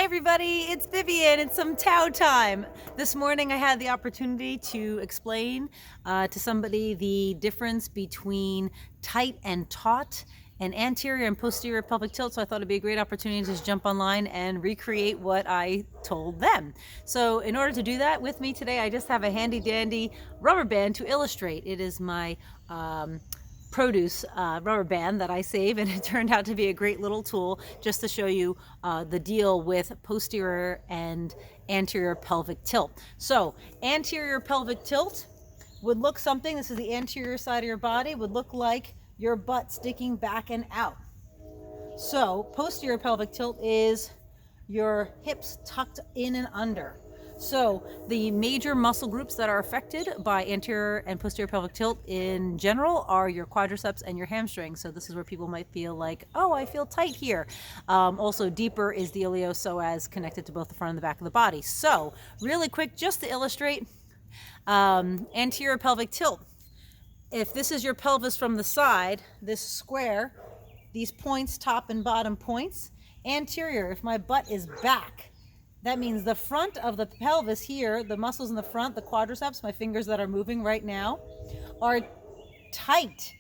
everybody, it's Vivian. It's some Tao time. This morning I had the opportunity to explain to somebody the difference between tight and taut and anterior and posterior pelvic tilt, so I thought it'd be a great opportunity to just jump online and recreate what I told them. So in order to do that with me today, I just have a handy dandy rubber band to illustrate. It is my produce rubber band that I save, and it turned out to be a great little tool just to show you the deal with posterior and anterior pelvic tilt. So anterior pelvic tilt would look something, this is the anterior side of your body, would look like your butt sticking back and out. So posterior pelvic tilt is your hips tucked in and under. So the major muscle groups that are affected by anterior and posterior pelvic tilt in general are your quadriceps and your hamstrings. So this is where people might feel like, oh, I feel tight here. Also deeper is the iliopsoas connected to both the front and the back of the body. So really quick, just to illustrate anterior pelvic tilt. If this is your pelvis from the side, this square, these points, top and bottom points, anterior, if my butt is back, that means the front of the pelvis here, the muscles in the front, the quadriceps, my fingers that are moving right now, are tight.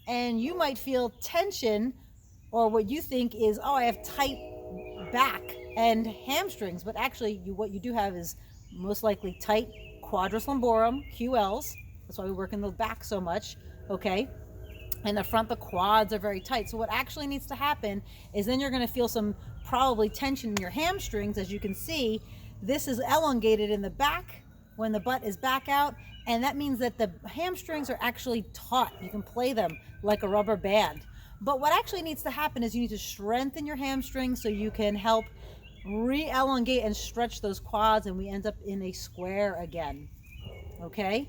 And you might feel tension, or what you think is, oh, I have tight back and hamstrings. But actually, what you do have is most likely tight quadris lumborum, QLs. That's why we work in the back so much, okay? And the front, the quads are very tight. So what actually needs to happen is then you're going to feel some probably tension in your hamstrings. As you can see, this is elongated in the back when the butt is back out, and that means that the hamstrings are actually taut. You can play them like a rubber band. But what actually needs to happen is you need to strengthen your hamstrings so you can help re-elongate and stretch those quads, and we end up in a square again. Okay?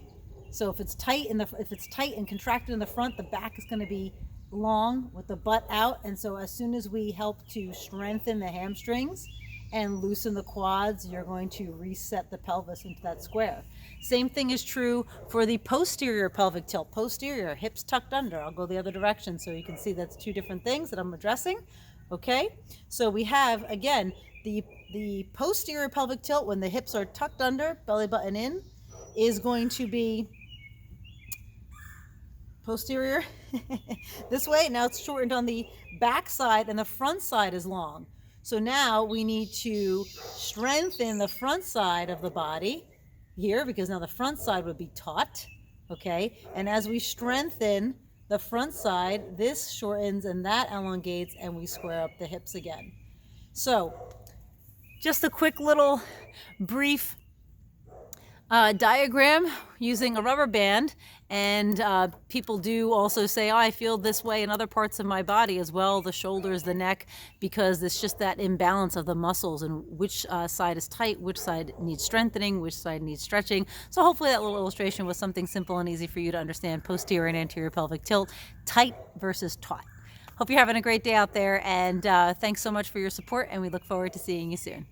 So if it's tight and contracted in the front, the back is going to be long with the butt out. And so as soon as we help to strengthen the hamstrings and loosen the quads, you're going to reset the pelvis into that square. Same thing is true for the posterior pelvic tilt. Posterior, hips tucked under. I'll go the other direction so you can see that's two different things that I'm addressing. Okay, so we have, again, the posterior pelvic tilt when the hips are tucked under, belly button in, is going to be posterior this way. Now it's shortened on the back side and the front side is long. So now we need to strengthen the front side of the body here, because now the front side would be taut, okay? And as we strengthen the front side, this shortens and that elongates, and we square up the hips again. So just a quick little brief diagram using a rubber band, and people do also say, oh, I feel this way in other parts of my body as well, the shoulders, the neck, because it's just that imbalance of the muscles and which side is tight, which side needs strengthening, which side needs stretching. So hopefully that little illustration was something simple and easy for you to understand posterior and anterior pelvic tilt, tight versus taut. Hope you're having a great day out there, and thanks so much for your support, and we look forward to seeing you soon.